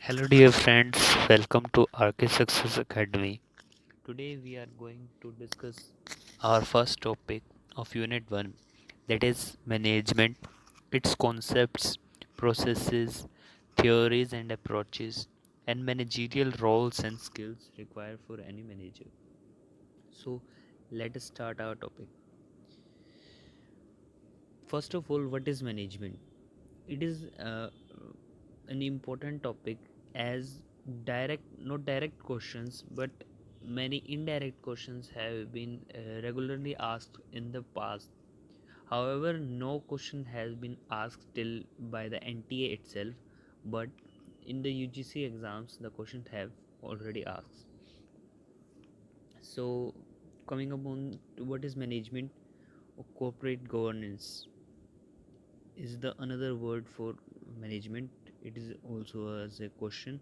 Hello, dear friends. Welcome to Rksuccessacademy. Today, we are going to discuss our first topic of Unit 1, that is management, its concepts, processes, theories, and approaches, and managerial roles and skills required for any manager. So, let us start our topic. First of all, what is management? It is an important topic, as not direct questions but many indirect questions have been regularly asked in the past. However, no question has been asked till by the NTA itself, but in the UGC exams the questions have already asked. So, coming upon to what is management or corporate governance is the another word for management. It is also as a question.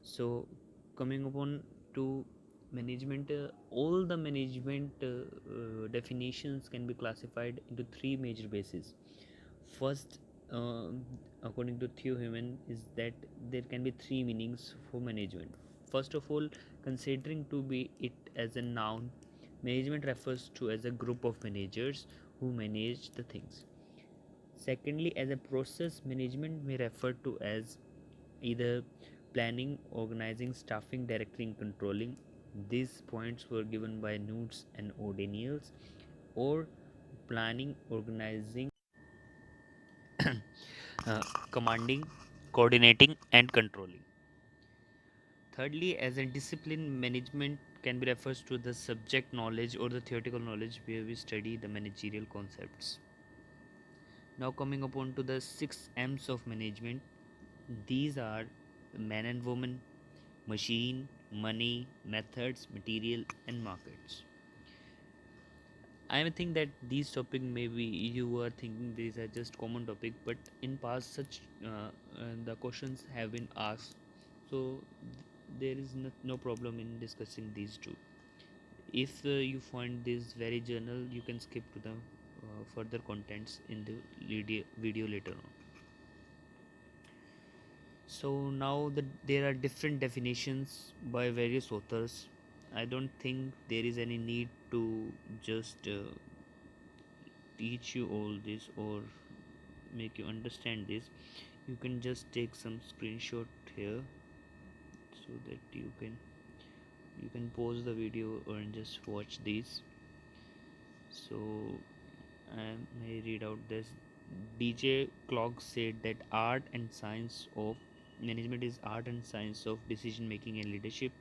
So, coming upon to management, all the management definitions can be classified into three major bases. First, uh, according to Theo Human, is that there can be three meanings for management. First of all, considering to be it as a noun, management refers to as a group of managers who manage the things. Secondly, as a process, management may refer to as either planning, organizing, staffing, directing, controlling. These points were given by Newts and O'Daniels. Or planning, organizing, uh, commanding, coordinating, and controlling. Thirdly, as a discipline, management can be refers to the subject knowledge or the theoretical knowledge where we study the managerial concepts. Now, coming upon to the 6 M's of management, these are man and woman, machine, money, methods, material, and markets. I think that these topic maybe you are thinking these are just common topic, but in past such the questions have been asked, so there is no problem in discussing these two. If you find this very journal, you can skip to the further contents in the video later on. So now that there are different definitions by various authors, I don't think there is any need to just teach you all this or make you understand this. You can just take some screenshot here so that you can pause the video and just watch these. So I may read out this. DJ Clogg said that art and science of management is art and science of decision making and leadership.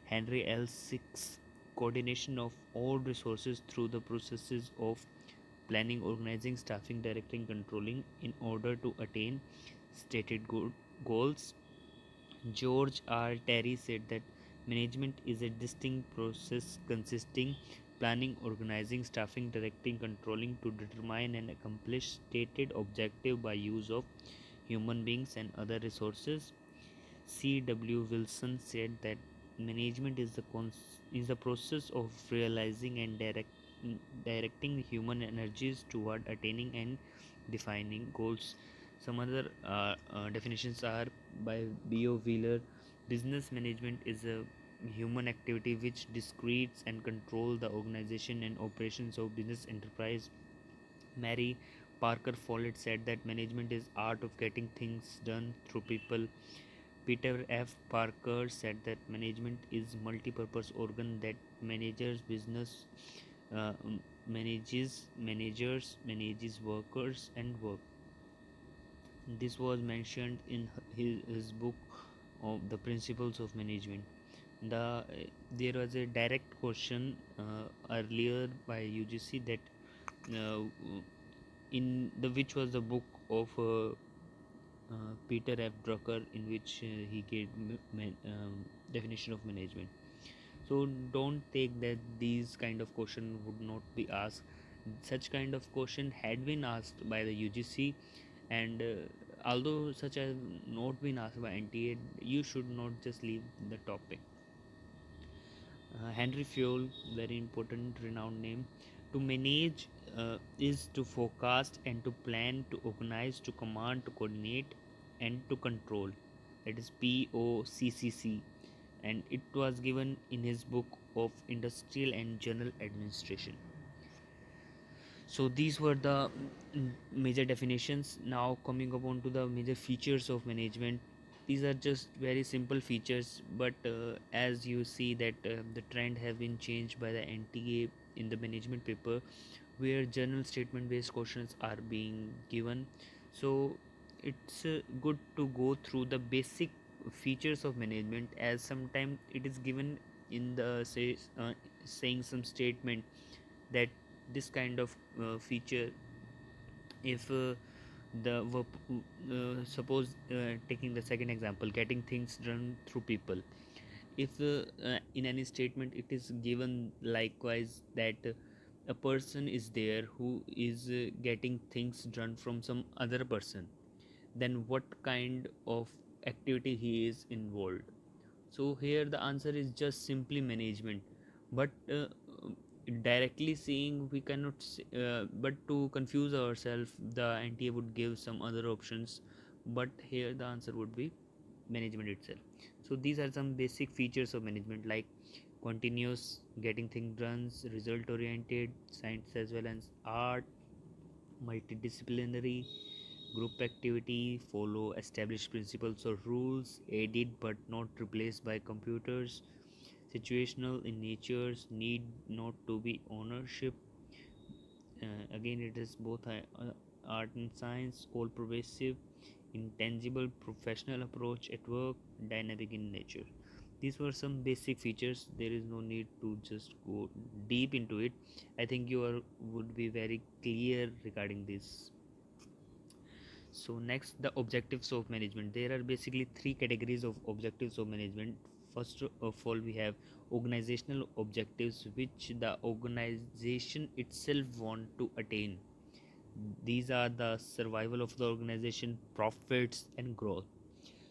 Henry L. Six, coordination of all resources through the processes of planning, organizing, staffing, directing, controlling in order to attain stated goals. George R. Terry said that management is a distinct process consisting planning, organizing, staffing, directing, controlling to determine and accomplish stated objective by use of human beings and other resources. C. W. Wilson said that management is the process of realizing and directing human energies toward attaining and defining goals. Some other definitions are by B.O. Wheeler. Business management is a human activity which discretes and control the organization and operations of business enterprise. Mary Parker Follett said that management is art of getting things done through people. Peter F. Parker said that management is multi-purpose organ that manages business, uh, manages workers and work. This was mentioned in his book of the principles of management. There was a direct question earlier by UGC that uh, in the which was the book of Peter F. Drucker, in which he gave definition of management. So don't take that these kind of question would not be asked. Such kind of question had been asked by the UGC, and although such has not been asked by NTA, you should not just leave the topic. Henry Fayol, very important, renowned name. To manage is to forecast and to plan, to organize, to command, to coordinate, and to control. that is POCCC, and it was given in his book of Industrial and General Administration. So these were the major definitions. Now coming upon to the major features of management. These are just very simple features, but as you see that the trend have been changed by the NTA in the management paper, where general statement based questions are being given. So it's good to go through the basic features of management, as sometimes it is given in the saying some statement that this kind of feature, if the suppose taking the second example, getting things done through people, if in any statement it is given likewise that a person is there who is getting things done from some other person, then what kind of activity he is involved. So here the answer is just simply management, but directly saying we cannot but to confuse ourselves, the NTA would give some other options, but here the answer would be management itself. So these are some basic features of management, like continuous, getting things done, result oriented, science as well as art, multidisciplinary, group activity, follow established principles or rules, aided but not replaced by computers, situational in nature, need not to be ownership. Again, it is both art and science, all pervasive, intangible, professional approach at work, dynamic in nature. These were some basic features. There is no need to just go deep into it. I think you are would be very clear regarding this. So next, the objectives of management. There are basically three categories of objectives of management. First of all, we have organizational objectives, which the organization itself want to attain. These are the survival of the organization, profits and growth.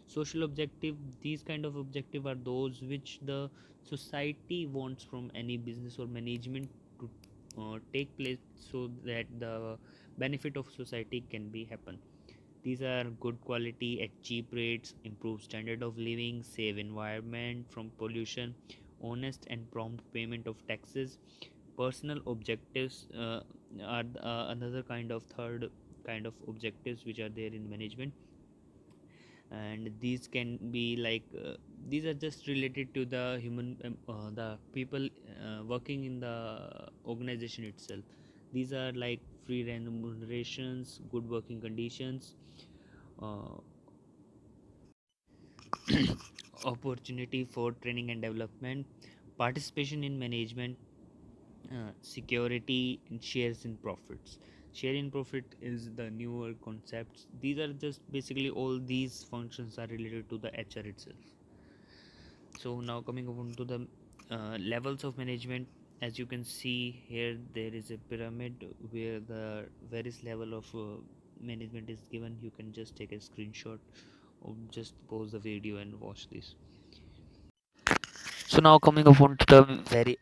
Social objective, these kind of objective are those which the society wants from any business or management to take place, so that the benefit of society can be happen. These are good quality at cheap rates, improve standard of living, save environment from pollution, honest and prompt payment of taxes. Personal objectives are another kind of third kind of objectives which are there in management, and these can be like these are just related to the human the people working in the organization itself. These are like free remunerations, good working conditions, uh, opportunity for training and development, participation in management, security, and shares in profits. Share in profit is the newer concepts. These are just basically all these functions are related to the HR itself. So now coming on to the levels of management. As you can see here, there is a pyramid where the various level of management is given. You can just take a screenshot or just pause the video and watch this. So now coming upon to the very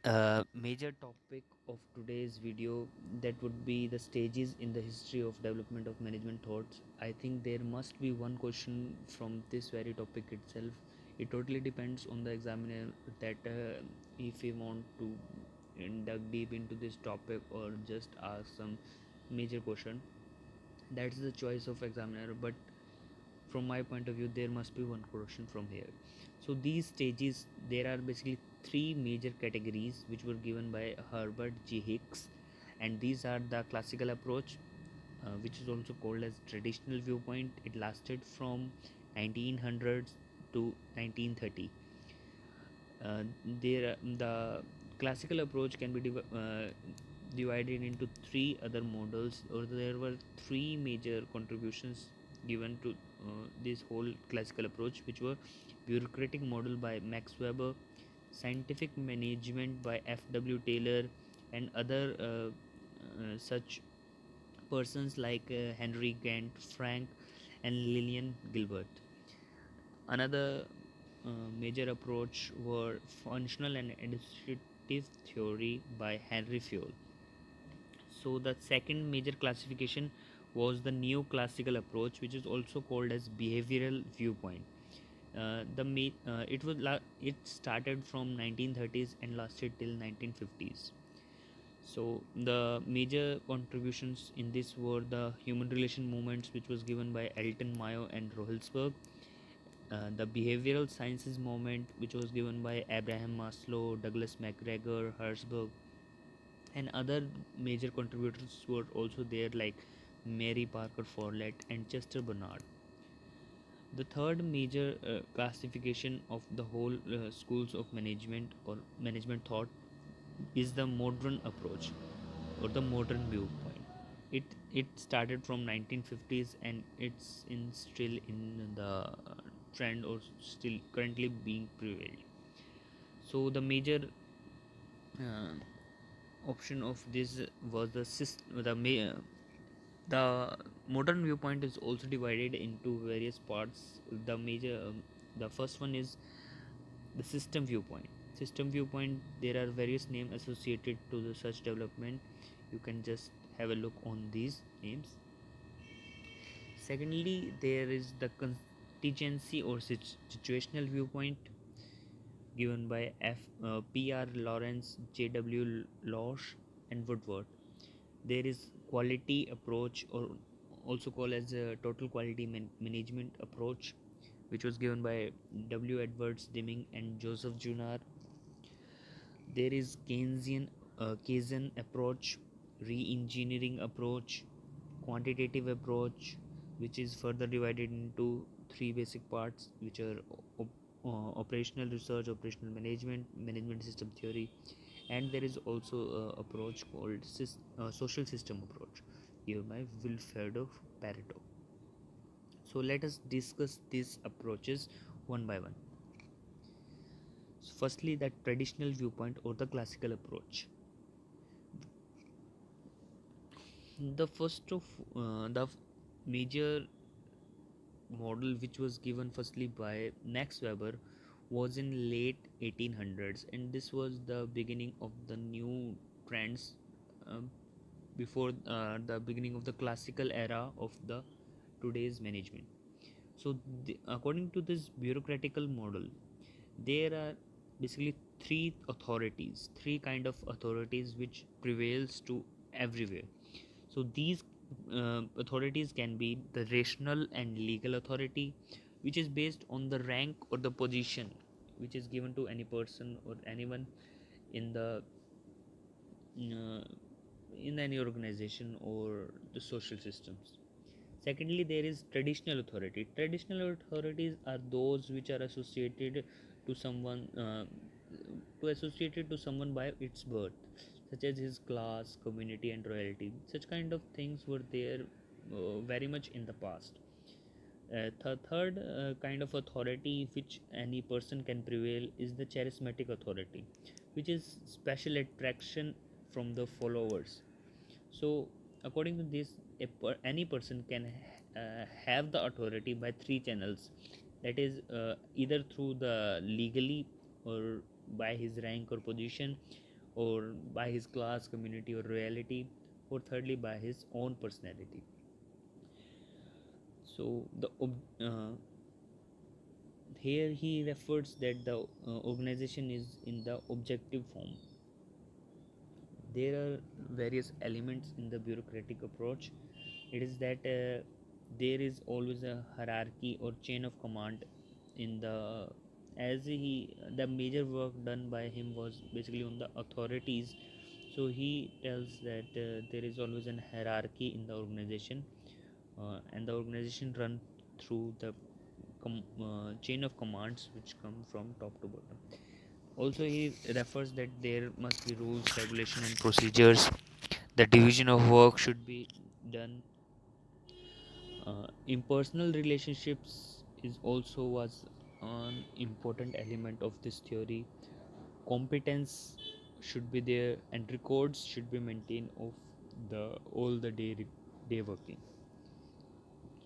major topic of today's video, that would be the stages in the history of development of management thoughts. I think there must be one question from this very topic itself. It totally depends on the examiner that if he want to dug deep into this topic or just ask some major question. That's the choice of examiner, but from my point of view there must be one question from here. So these stages, there are basically three major categories which were given by Herbert G. Hicks, and these are the classical approach, which is also called as traditional viewpoint. It lasted from 1900s to 1930. There the classical approach can be divided into three other models, or there were three major contributions given to this whole classical approach, which were bureaucratic model by Max Weber, scientific management by F.W. Taylor, and other such persons like Henry Gantt, Frank, and Lillian Gilbert. Another major approach were functional and administrative theory by Henry Fayol. So the second major classification was the neoclassical approach, which is also called as behavioral viewpoint. it started from 1930s and lasted till 1950s. So the major contributions in this were the human relation movements, which was given by Elton Mayo and Rohilsberg, the behavioral sciences movement, which was given by Abraham Maslow, Douglas MacGregor, Herzberg, and other major contributors were also there, like Mary Parker Follett and Chester Bernard. The third major classification of the whole schools of management or management thought is the modern approach or the modern viewpoint. It started from 1950s and it's still in the trend or still currently being prevailed. So the major uh, option of this was the modern viewpoint is also divided into various parts. The first one is the system viewpoint. System viewpoint, there are various names associated to the such development. You can just have a look on these names. Secondly, there is the contingency or situational viewpoint given by P.R. Lawrence, J.W. Losh, and Woodward. There is quality approach, or also called as a total quality management approach, which was given by W. Edwards Deming and Joseph Junar. There is Kaizen approach, Reengineering approach, quantitative approach, which is further divided into three basic parts, which are operational research, operational management, management system theory, and there is also a approach called social system approach given by Wilfredo Pareto. So let us discuss these approaches one by one. So firstly, the traditional viewpoint or the classical approach. The first of the major model which was given firstly by Max Weber was in late 1800s, and this was the beginning of the new trends before the beginning of the classical era of the today's management. So according to this bureaucratical model, there are basically three kind of authorities which prevails to everywhere. So these authorities can be the rational and legal authority, which is based on the rank or the position which is given to any person or anyone in the uh, in any organization or the social systems. Secondly, there is traditional authority. Traditional authorities are those which are associated to someone by its birth, such as his class, community, and royalty. Such kind of things were there very much in the past. The third kind of authority which any person can prevail is the charismatic authority, which is special attraction from the followers. So according to this, any person can have the authority by three channels, that is either through the legally, or by his rank or position, or by his class, community, or royalty, or thirdly by his own personality. So here he refers that the organization is in the objective form. There are various elements in the bureaucratic approach. It is that there is always a hierarchy or chain of command in the as he the major work done by him was basically on the authorities. So he tells that there is always an hierarchy in the organization, and the organization run through the chain of commands which come from top to bottom. Also, he refers that there must be rules, regulation, and procedures. The division of work should be done. Impersonal relationships is also was an important element of this theory. Competence should be there, and records should be maintained of the all the day working.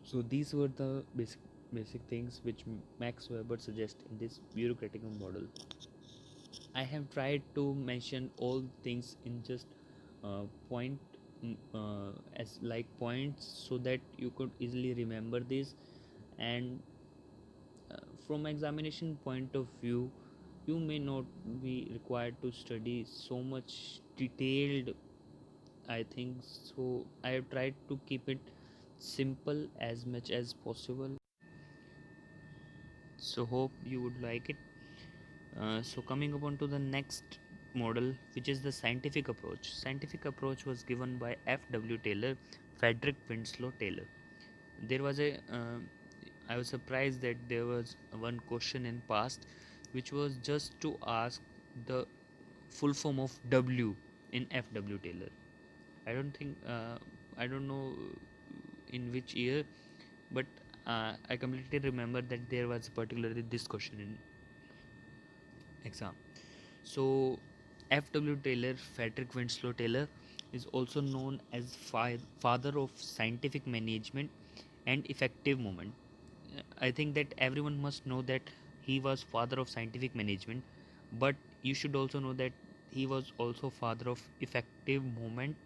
So these were the basic things which Max Weber suggests in this bureaucratic model. I have tried to mention all things in just point as like points, so that you could easily remember this. And from examination point of view, you may not be required to study so much detailed, I think. So I have tried to keep it simple as much as possible, so hope you would like it. So coming upon to the next model, which is the scientific approach. Scientific approach was given by F.W. Taylor, Frederick, Winslow, Taylor. There was a I was surprised that there was one question in past which was just to ask the full form of W in F.W. Taylor. I don't think I don't know in which year, but I completely remember that there was particularly this question in exam. So F.W. Taylor, Frederick Winslow Taylor, is also known as father of scientific management and effective movement. I think that everyone must know that he was father of scientific management, but you should also know that he was also father of effective movement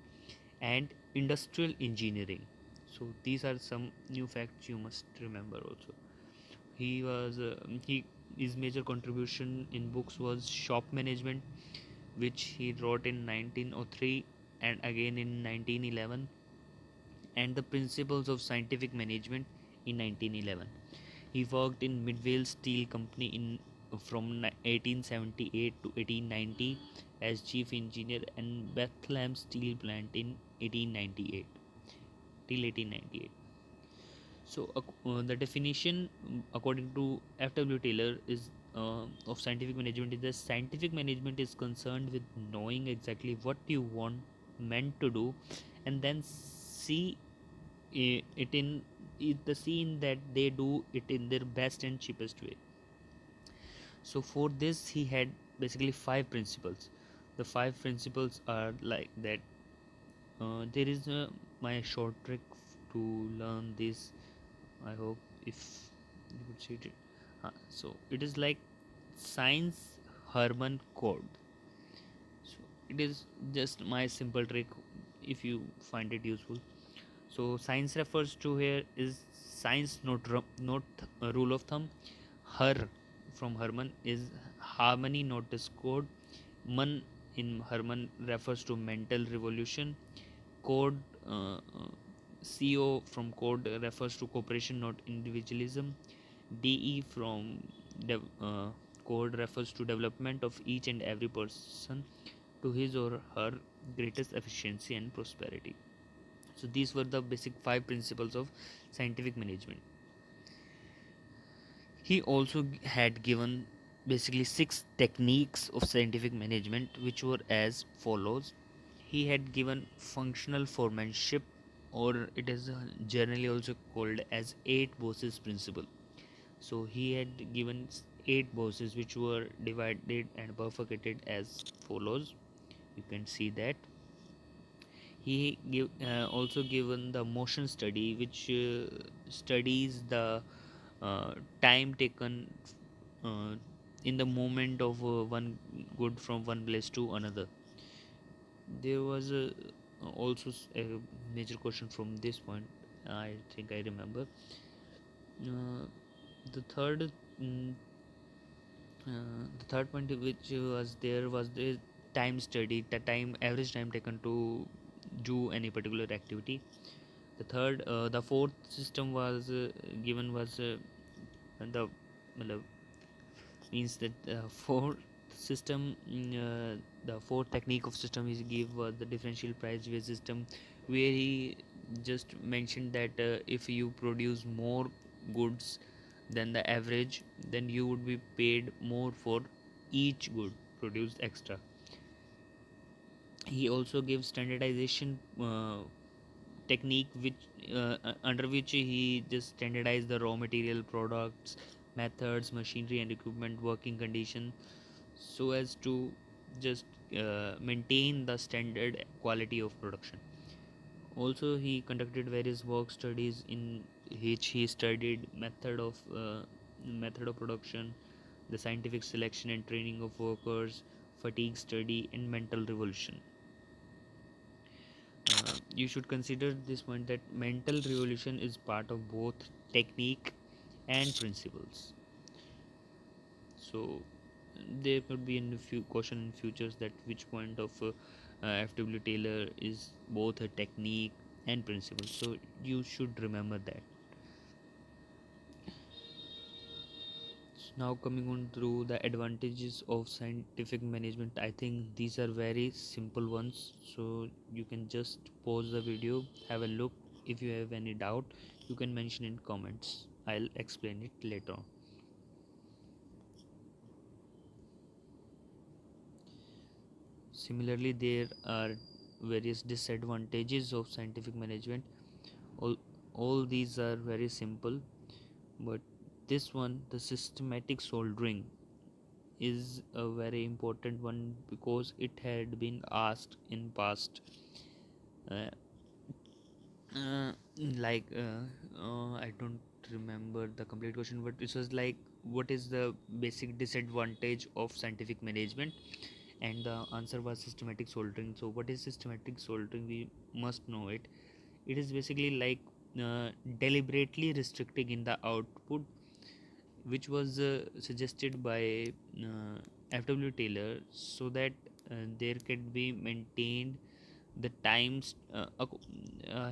and industrial engineering. So these are some new facts you must remember also. He his major contribution in books was Shop Management, which he wrote in 1903 and again in 1911, and The Principles of Scientific Management in 1911. He worked in Midvale Steel Company in from 1878 to 1890 as chief engineer and Bethlehem Steel Plant in 1898 till 1898. So the definition according to F.W. Taylor is of scientific management is that scientific management is concerned with knowing exactly what you want meant to do, and then see it in the scene that they do it in their best and cheapest way. So for this he had basically five principles. The five principles are like that. There is my short trick to learn this. I hope if you could see it. So it is like science Herman code. So it is just my simple trick if you find it useful. So science refers to here is science, not a rule of thumb. Her from Herman is harmony, not discord. Man in Herman refers to mental revolution. Code CO from code refers to cooperation, not individualism. DE from code refers to development of each and every person to his or her greatest efficiency and prosperity. So these were the basic five principles of scientific management. He also had given basically six techniques of scientific management, which were as follows. He had given functional foremanship, or it is generally also called as eight bosses principle. So he had given eight bosses which were divided and bifurcated as follows. You can see that. He also given the motion study, which studies the time taken uh, in the movement of one good from one place to another. There was also a major question from this point. I think I remember. Uh, the third, mm, the third point which was the time study, the time average time taken to do any particular activity. The fourth system was given was the मतलब, means that fourth system, the fourth technique of system he gave was the differential price wage system, where he just mentioned that if you produce more goods than the average, then you would be paid more for each good produced extra. He also gives standardization technique which under which he just standardized the raw material, products, methods, machinery and equipment, working condition, so as to just maintain the standard quality of production. Also he conducted various work studies in which he studied method of production, the scientific selection and training of workers, fatigue study and mental revolution. You should consider this point that mental revolution is part of both technique and principles. So there could be in a few question in futures that which point of FW Taylor is both a technique and principle. So you should remember that. Now coming on through the advantages of scientific management, I think these are very simple ones, so you can just pause the video, have a look. If you have any doubt, you can mention in comments, I'll explain it later on. Similarly, there are various disadvantages of scientific management. All these are very simple, but this one, the systematic soldering, is a very important one because it had been asked in past. uh, uh, like I don't remember the complete question, but it was like, what is the basic disadvantage of scientific management, and the answer was systematic soldering. So what is systematic soldering? We must know it. It is basically like deliberately restricting in the output, which was suggested by F.W. Taylor, so that there can be maintained the times.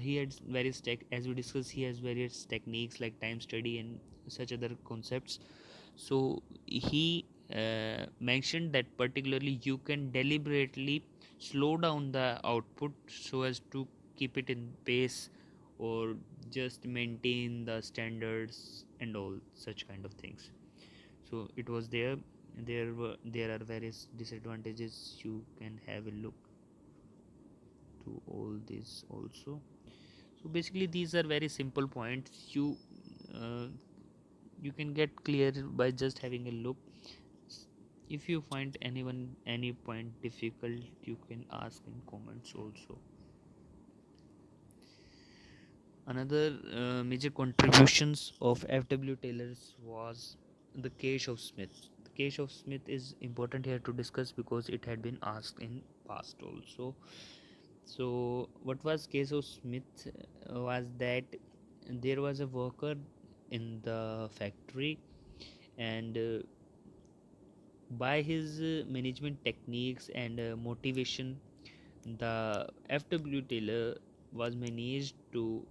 He had various as we discussed, he has various techniques like time study and such other concepts. So he mentioned that particularly you can deliberately slow down the output so as to keep it in pace, or just maintain the standards and all such kind of things. So it was there. There are various disadvantages. You can have a look to all this also. So basically these are very simple points. Uh, you can get clear by just having a look. If you find any point difficult, you can ask in comments also. Another major contributions of F.W. Taylor's was the case of Smith. The case of Smith is important here to discuss because it had been asked in past also. So what was case of Smith was that there was a worker in the factory, and by his management techniques and motivation, the F.W. Taylor was managed to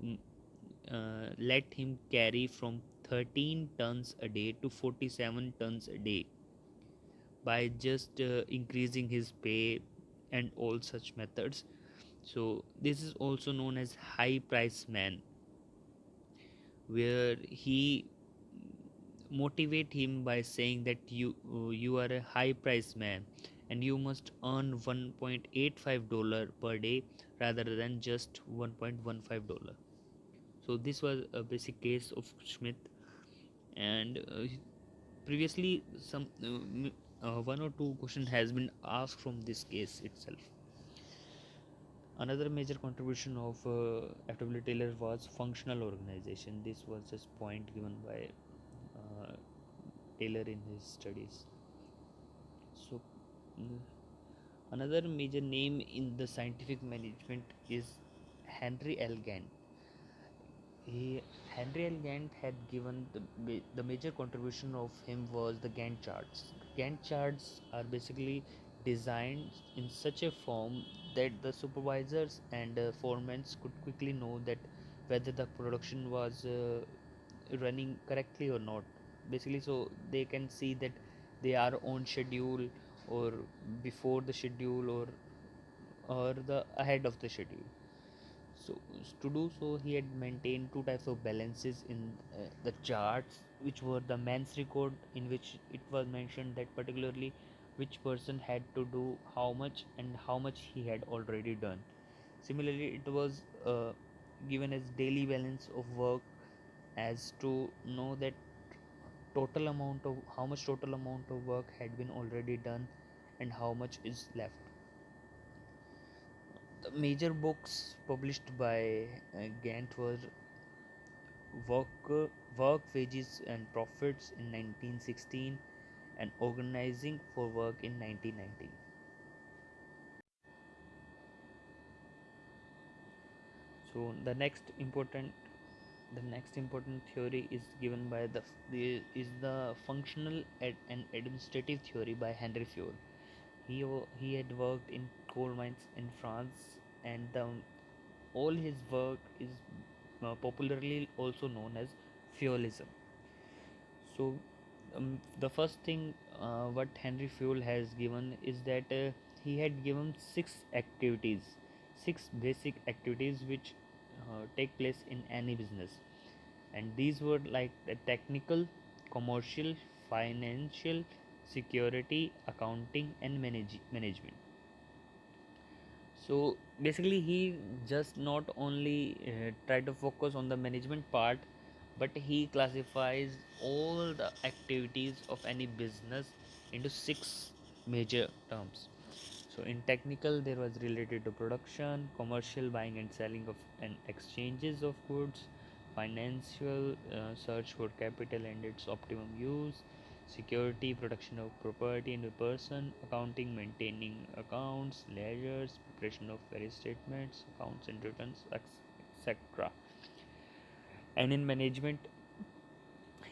let him carry from 13 tons a day to 47 tons a day by just increasing his pay and all such methods. So this is also known as high price man, where he motivate him by saying that you are a high price man and you must earn $1.85 per day rather than just $1.15. So this was a basic case of Schmidt, and previously some one or two question has been asked from this case itself. Another major contribution of F.W. Taylor was functional organization. This was just point given by uh, Taylor in his studies. So another major name in the scientific management is Henry L. Gantt. Henry L. Gantt had given the major contribution of him was the Gantt charts. Gantt charts are basically designed in such a form that the supervisors and foremen could quickly know that whether the production was running correctly or not. Basically, so they can see that they are on schedule, or before the schedule, or the ahead of the schedule. So to do so, he had maintained two types of balances in the charts, which were the man's record, in which it was mentioned that particularly which person had to do how much and how much he had already done. Similarly, it was given as daily balance of work, as to know that total amount of how much total amount of work had been already done and how much is left. The major books published by Gantt were work, work, Wages and Profits in 1916 and Organizing for Work in 1919. So the next important The next important theory is given by the functional and administrative theory by Henry Fayol. He had worked in coal mines in France, and all his work is popularly also known as Fayolism. So, the first thing what Henry Fayol has given is that he had given six basic activities which take place in any business, and these were like the technical, commercial, financial, security, accounting, and management. So basically, he just not only try to focus on the management part, but he classifies all the activities of any business into six major terms. So in technical, there was related to production, commercial, buying and selling of and exchanges of goods, financial, search for capital and its optimum use, security, protection of property and the person, accounting, maintaining accounts, ledgers, preparation of various statements, accounts and returns, etc. And in management,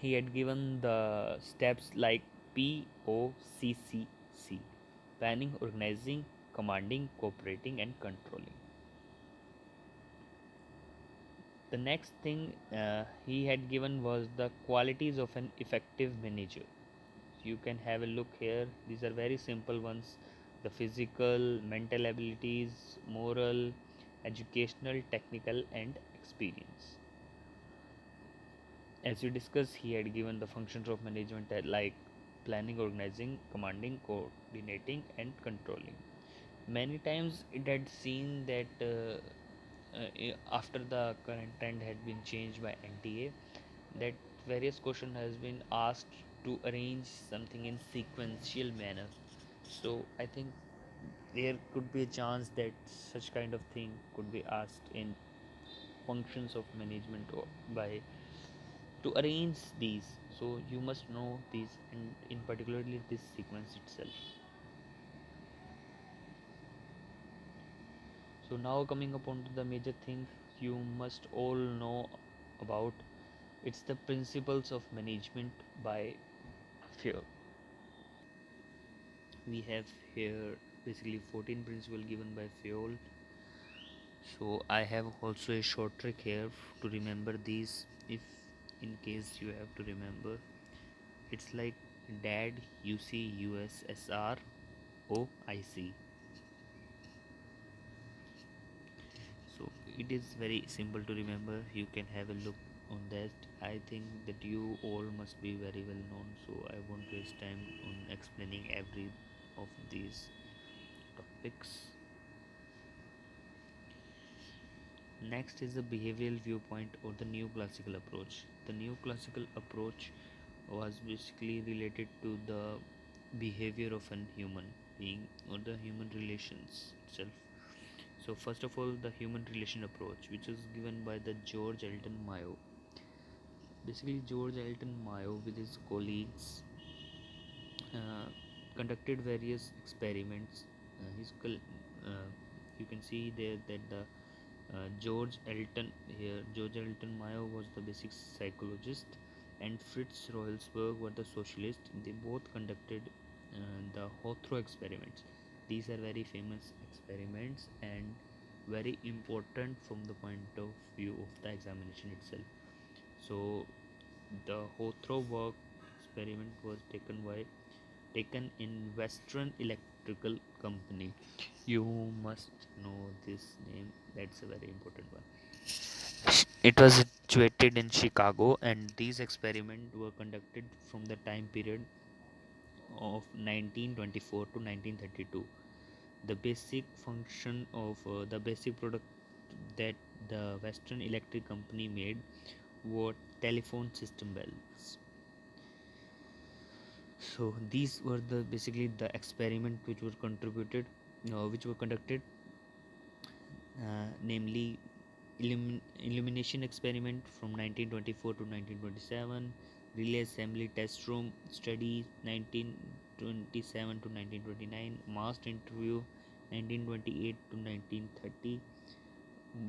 he had given the steps like POCCC: planning, organizing, commanding, cooperating, and controlling. The next thing he had given was the qualities of an effective manager. You can have a look here. These are very simple ones: the physical, mental abilities, moral, educational, technical, and experience. As we discussed, he had given the functions of management like planning, organizing, commanding, coordinating, and controlling. Many times it had seen that after the current trend had been changed by NTA, that various question has been asked to arrange something in sequential manner. So I think there could be a chance that such kind of thing could be asked in functions of management or by to arrange these. So you must know these, and in particularly this sequence itself. So now coming upon to the major thing you must all know about, it's the principles of management by Fear. We have here basically 14 principles given by Fayol. So I have also a short trick here to remember these, if in case you have to remember. It's like dad, UC, USSR, OIC. So it is very simple to remember. You can have a look on that. I think that you all must be very well known, so I won't waste time on explaining every of these topics. Next is the behavioral viewpoint or the new classical approach. The new classical approach was basically related to the behavior of an human being or the human relations itself. So first of all, the human relation approach, which is given by the George Elton Mayo. Basically, George Elton Mayo with his colleagues uh, conducted various experiments. Uh, you can see there that the George Elton Mayo was the basic psychologist, and Fritz Royalsberg were the socialist. They both conducted the Hothrow experiments. These are very famous experiments and very important from the point of view of the examination itself. So the Hothrow work experiment was taken in Western Electrical Company. You must know this name. That's a very important one. It was situated in Chicago, and these experiments were conducted from the time period of 1924 to 1932. The basic function of the basic product that the Western Electric Company made were telephone system bells. So these were the basically the experiment which were conducted, namely illumination experiment from 1924 to 1927, relay assembly test room study 1927 to 1929, masked interview 1928 to 1930,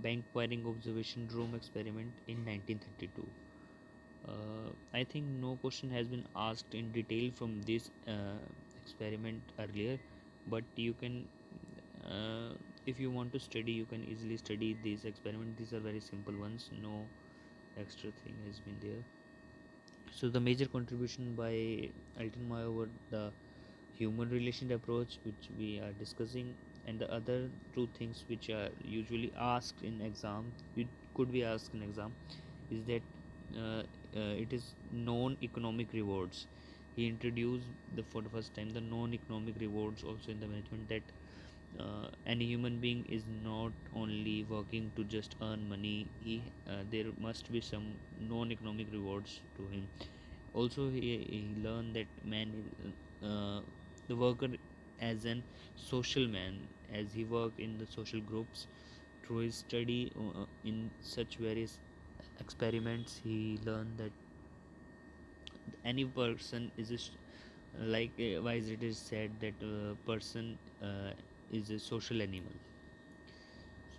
bank wiring observation room experiment in 1932. I think no question has been asked in detail from this experiment earlier, but you can, if you want to study, you can easily study these experiments. These are very simple ones, no extra thing has been there. So the major contribution by Alton Mayo were the human relation approach, which we are discussing, and the other two things which are usually asked in exam, it could be asked in exam, is that it is non-economic rewards. He introduced for the first time the non-economic rewards also in the management, that any human being is not only working to just earn money. There must be some non-economic rewards to him. Also, he learned that man is the worker as an social man, as he worked in the social groups. Through his study in such various experiments, he learned that any person is like why is it is said that a person is a social animal.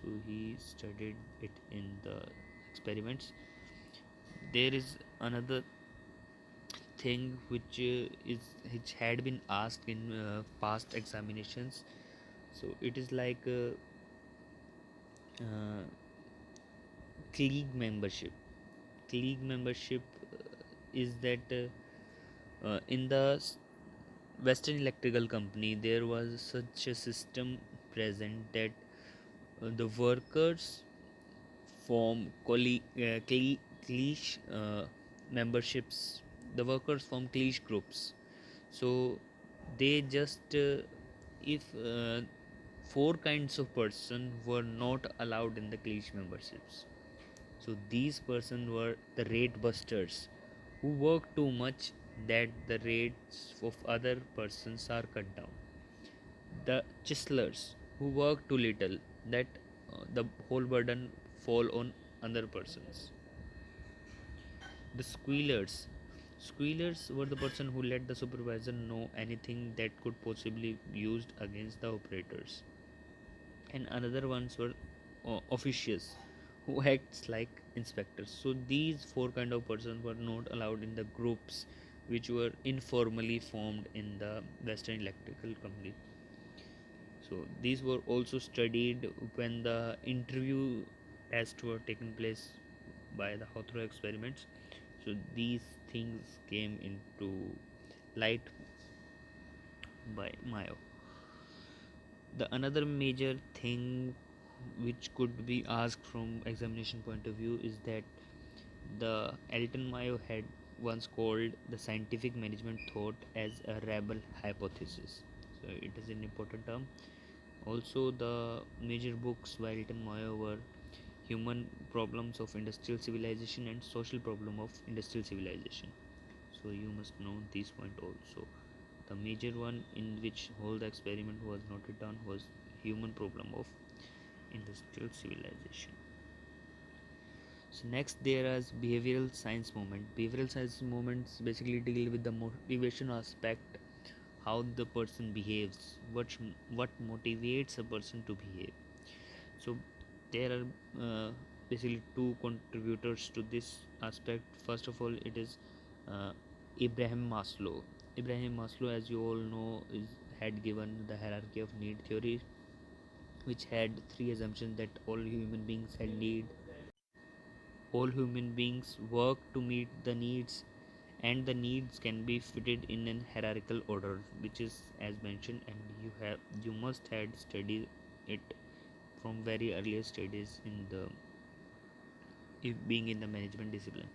So he studied it in the experiments. There is another thing which had been asked in past examinations. So it is like uh, clique membership. Clique membership is that in the Western Electrical Company there was such a system present that the workers form cliche memberships. The workers form cliche groups. So they just if four kinds of person were not allowed in the cliche memberships. So these person were the rate busters, who work too much that the rates of other persons are cut down. The chistlers, who work too little that the whole burden fall on other persons. The squealers were the person who let the supervisor know anything that could possibly be used against the operators. And another ones were officials, who acts like inspectors. So these four kind of persons were not allowed in the groups which were informally formed in the Western Electrical Company. So these were also studied when the interview tests were taken place by the Hawthorne experiments. So these things came into light by Mayo. The another major thing which could be asked from examination point of view is that the Elton Mayo had once called the scientific management thought as a rebel hypothesis. So it is an important term. Also, the major books by Elton Mayo were Human Problems of Industrial Civilization and Social Problem of Industrial Civilization. So you must know this point also. The major one in which whole the experiment was noted down was human problem of industrial civilization. So next there is behavioral science movement. Behavioral science movements basically deal with the motivation aspect, how the person behaves, what motivates a person to behave. So there are basically two contributors to this aspect. First of all, it is uh, Abraham Maslow. Abraham Maslow, as you all know, had given the hierarchy of need theory, which had three assumptions: that all human beings work to meet the needs, and the needs can be fitted in an hierarchical order, which is as mentioned, and you must had studied it from very earlier stages in the if being in the management discipline.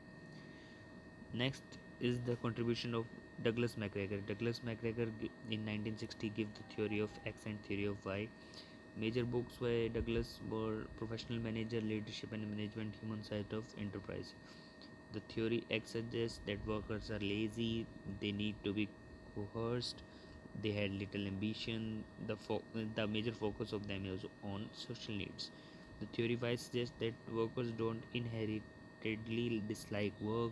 Next is the contribution of Douglas MacGregor. Douglas MacGregor in 1960 gave the theory of X and theory of Y. Major books by Douglas were Professional Manager, Leadership and Management, Human Side of Enterprise. The theory X suggests that workers are lazy, they need to be coerced, they had little ambition, the major focus of them is on social needs. The theory Y suggests that workers don't inherently dislike work,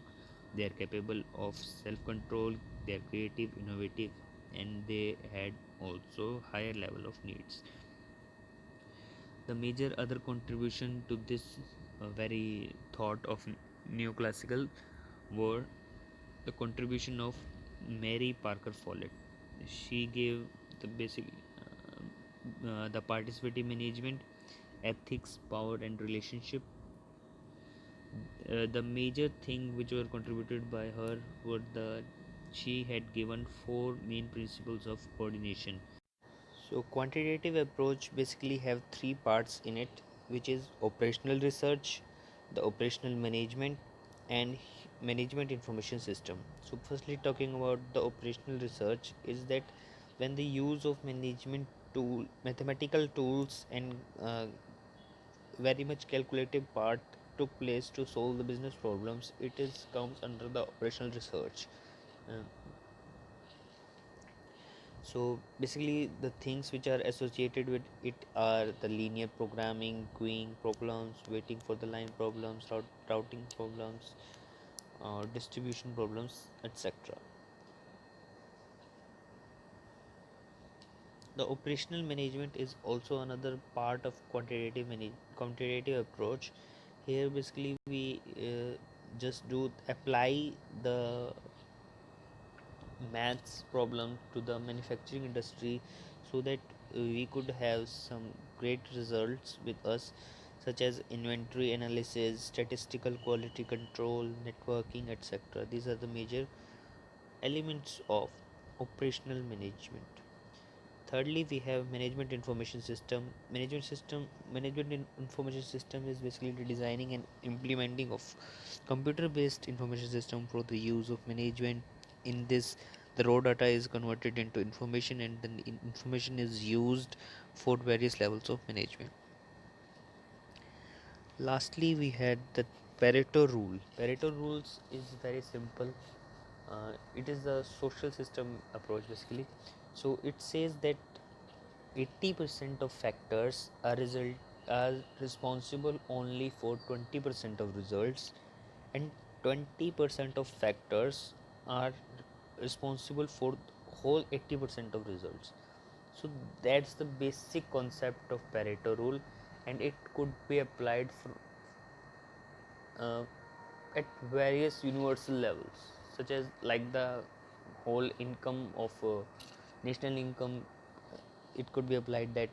they are capable of self control, they are creative, innovative, and they had also higher level of needs. The major other contribution to this very thought of neoclassical were the contribution of Mary Parker Follett. She gave the basic the participative management, ethics, power, and relationship. The major thing which were contributed by her were the she had given four main principles of coordination. So quantitative approach basically have three parts in it, which is operational research, the operational management, and management information system. So firstly, talking about the operational research is that when the use of management tool, mathematical tools, and very much calculative part took place to solve the business problems, it is comes under the operational research. Uh, so basically the things which are associated with it are the linear programming, queuing problems, waiting for the line problems, routing problems, distribution problems, etc. The operational management is also another part of quantitative approach. Here basically we just do apply the maths problem to the manufacturing industry so that we could have some great results with us, such as inventory analysis, statistical quality control, networking, etc. These are the major elements of operational management. Thirdly, we have management information system. Information system is basically the designing and implementing of computer based information system for the use of management. In this, the raw data is converted into information, and then information is used for various levels of management. Lastly, we had the Pareto rule. Pareto rules is very simple. It is a social system approach basically. So it says that 80% of factors are responsible only for 20% of results, and 20% of factors are responsible for whole 80% of results. So that's the basic concept of Pareto rule, and it could be applied for at various universal levels, such as like the whole income of national income. It could be applied that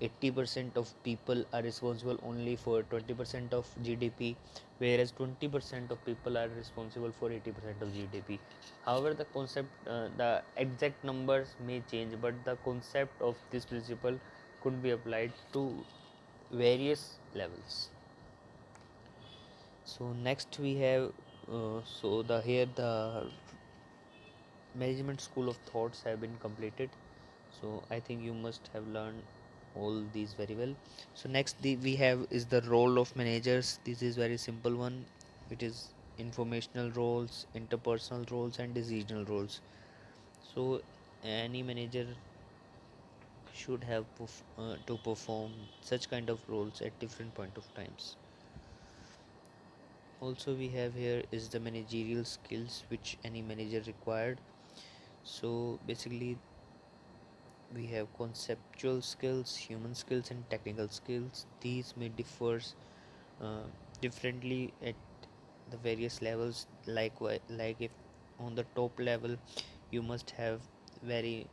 80% of people are responsible only for 20% of GDP, whereas 20% of people are responsible for 80% of GDP. However, the concept, the exact numbers may change, but the concept of this principle could be applied to various levels. So next we have so the here the management school of thoughts have been completed. So I think you must have learned all these very well. So next we have is the role of managers. This is very simple one. It is informational roles, interpersonal roles, and decisional roles. So any manager should have to perform such kind of roles at different point of times. Also we have here is the managerial skills which any manager required. So basically we have conceptual skills, human skills, and technical skills. These may differ uh, differently at the various levels. Like if on the top level you must have very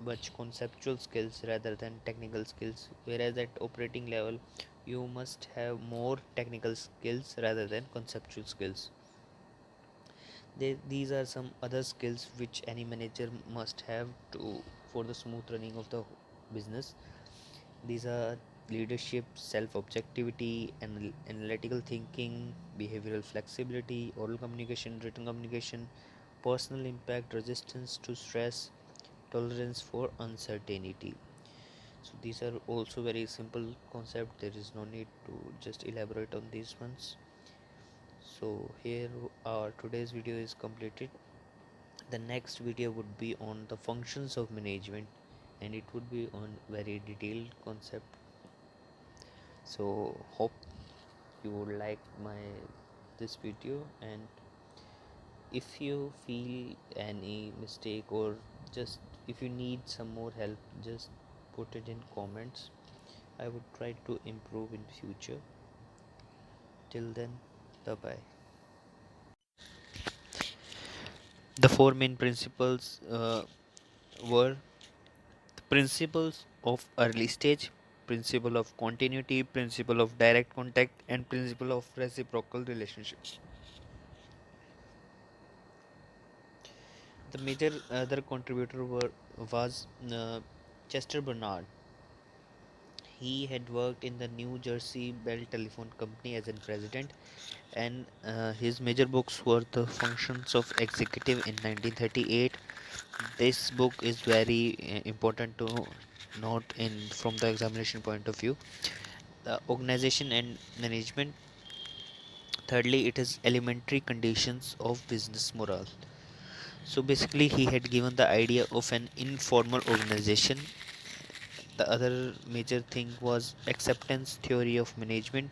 much conceptual skills rather than technical skills, whereas at operating level you must have more technical skills rather than conceptual skills. These are some other skills which any manager must have to for the smooth running of the business. These are leadership, self objectivity, and analytical thinking, behavioral flexibility, oral communication, written communication, personal impact, resistance to stress, tolerance for uncertainty. So these are also very simple concept. There is no need to just elaborate on these ones. So here our today's video is completed. The next video would be on the functions of management, and it would be on very detailed concept. So hope you would like my this video, and if you feel any mistake or just if you need some more help, just put it in comments. I would try to improve in future. Till then, bye bye. The four main principles were the principles of early stage, principle of continuity, principle of direct contact, and principle of reciprocal relationship. The major other contributor was Chester Bernard. He had worked in the New Jersey Bell Telephone Company as a president, and his major books were The Functions of Executive in 1938. This book is very important to note in from the examination point of view. The Organization and Management. Thirdly, it is Elementary Conditions of Business Morale. So basically, he had given the idea of an informal organization. The other major thing was acceptance theory of management.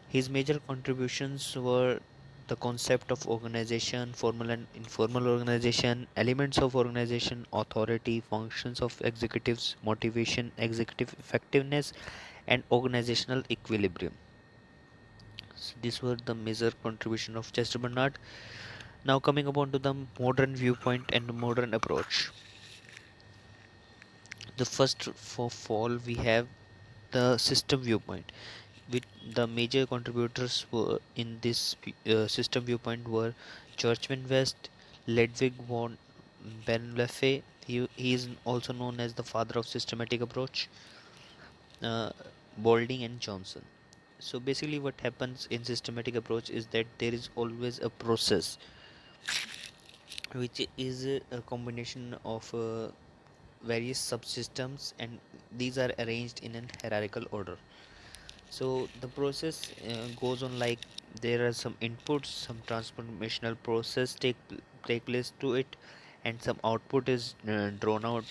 His major contributions were the concept of organization, formal and informal organization, elements of organization, authority, functions of executives, motivation, executive effectiveness, and organizational equilibrium. So these were the major contribution of Chester Bernard. Now coming upon to the modern viewpoint and modern approach. The first of all we have the system viewpoint. With the major contributors were in this system viewpoint were Churchman West, Ludwig von Bernloffe. He is also known as the father of systematic approach, uh, Balding and Johnson. So basically, what happens in systematic approach is that there is always a process, which is a combination of various subsystems, and these are arranged in an hierarchical order. So the process goes on like there are some inputs, some transformational process take place to it, and some output is drawn out,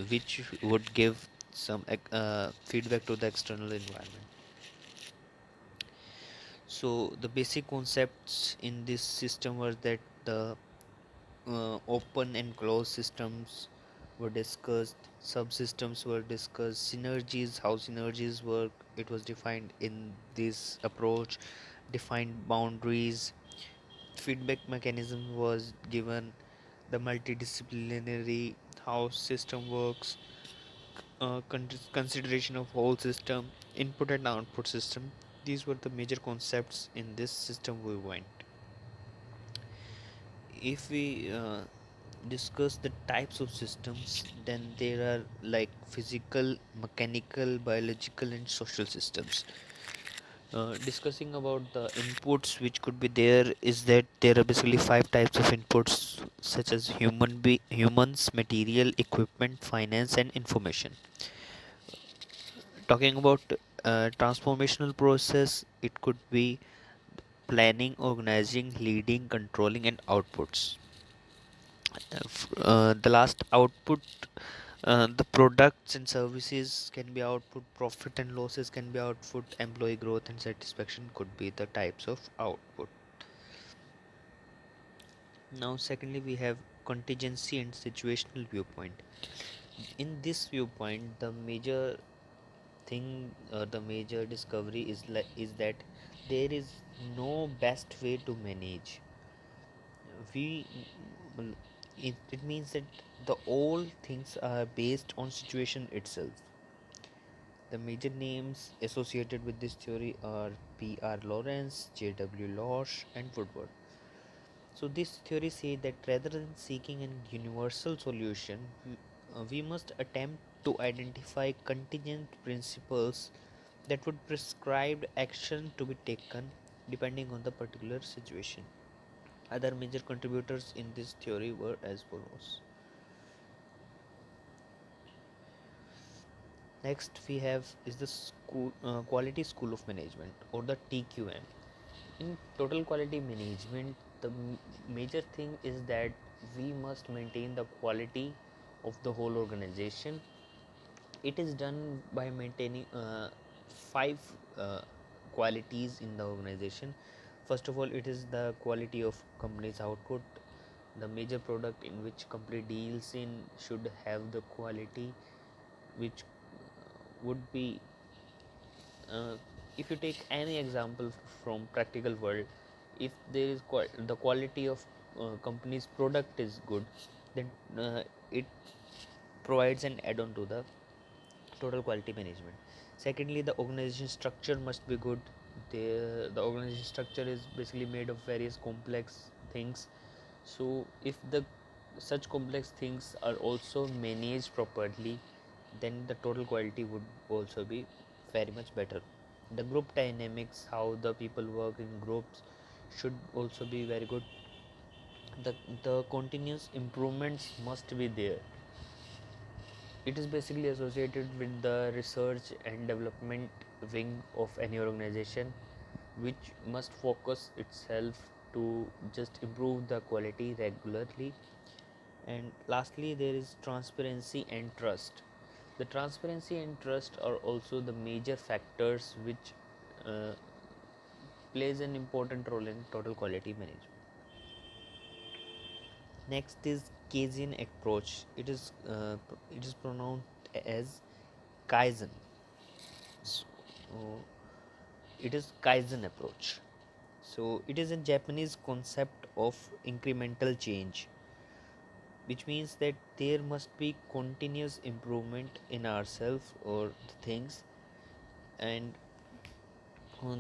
which would give some feedback to the external environment. So the basic concepts in this system were that the open and closed systems were discussed, subsystems were discussed, synergies, how synergies work, it was defined in this approach, defined boundaries, feedback mechanism was given, the multidisciplinary how system works, consideration of whole system, input and output system. These were the major concepts in this system we went. If we discuss the types of systems, then there are like physical, mechanical, biological, and social systems. Discussing about the inputs which could be there is that there are basically five types of inputs, such as humans, material, equipment, finance, and information. Talking about transformational process, it could be planning, organizing, leading, controlling, and outputs. The last output, the products and services can be output, profit and losses can be output, employee growth and satisfaction could be the types of output. Now secondly we have contingency and situational viewpoint. In this viewpoint the major thing, the major discovery is that there is no best way to manage. we it means that the all things are based on situation itself. The major names associated with this theory are P.R. Lawrence, J.W. Losh, and Woodward. So this theory says that rather than seeking a universal solution, we must attempt to identify contingent principles that would prescribe action to be taken depending on the particular situation. Other major contributors in this theory were as follows. Next we have is the Quality School of Management, or the TQM. In total quality management, the major thing is that we must maintain the quality of the whole organization. It is done by maintaining five uh, qualities in the organization. First of all, it is the quality of company's output. The major product in which company deals in should have the quality which would be uh, if you take any example from practical world, if there is the quality of company's product is good, then it provides an add-on to the total quality management. Secondly, the organization structure must be good. The organization structure is basically made of various complex things. So if the such complex things are also managed properly, then the total quality would also be very much better. The group dynamics, how the people work in groups, should also be very good. The continuous improvements must be there. It is basically associated with the research and development wing of any organization, which must focus itself to just improve the quality regularly. And lastly, there is transparency and trust. The transparency and trust are also the major factors which uh, plays an important role in total quality management. Next is Kaizen approach. It is pronounced as Kaizen. So it is Kaizen approach. So it is a Japanese concept of incremental change, which means that there must be continuous improvement in ourselves or the things, and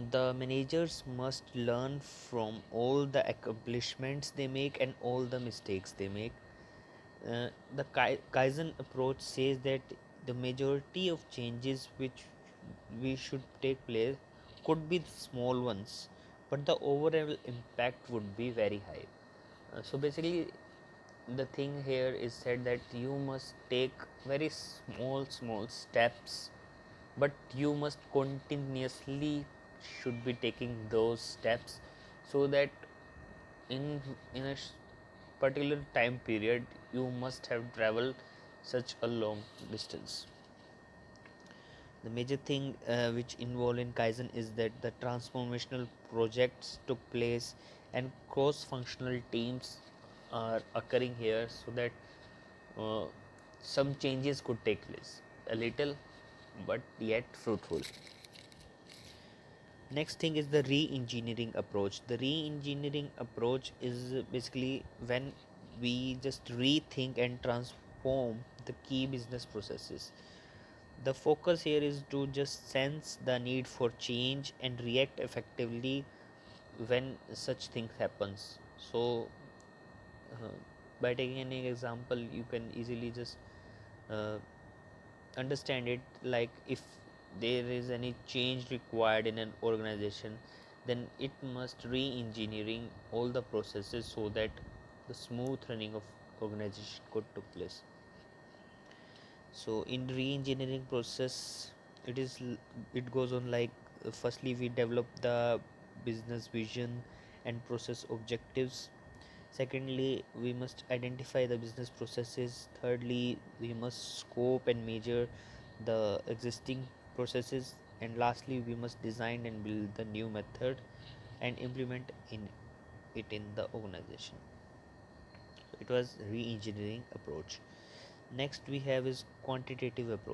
the managers must learn from all the accomplishments they make and all the mistakes they make. The Kaizen approach says that the majority of changes which we should take place could be small ones, but the overall impact would be very high. So basically, the thing here is said that you must take very small steps, but you must continuously should be taking those steps, so that in a particular time period you must have traveled such a long distance. The major thing which involved in Kaizen is that the transformational projects took place and cross functional teams are occurring here, so that uh, some changes could take place, a little but yet fruitful. Next thing is the re-engineering approach. The re-engineering approach is basically when we just rethink and transform the key business processes. The focus here is to just sense the need for change and react effectively when such things happens. So uh, by taking any example, you can easily just uh, understand it, like if there is any change required in an organization, then it must re-engineering all the processes so that the smooth running of organization could take place. So in re-engineering process, it goes on like, firstly we develop the business vision and process objectives. Secondly, we must identify the business processes. Thirdly, we must scope and measure the existing processes. And lastly, we must design and build the new method and implement it in the organization. So it was re-engineering approach. Next we have is quantitative approach.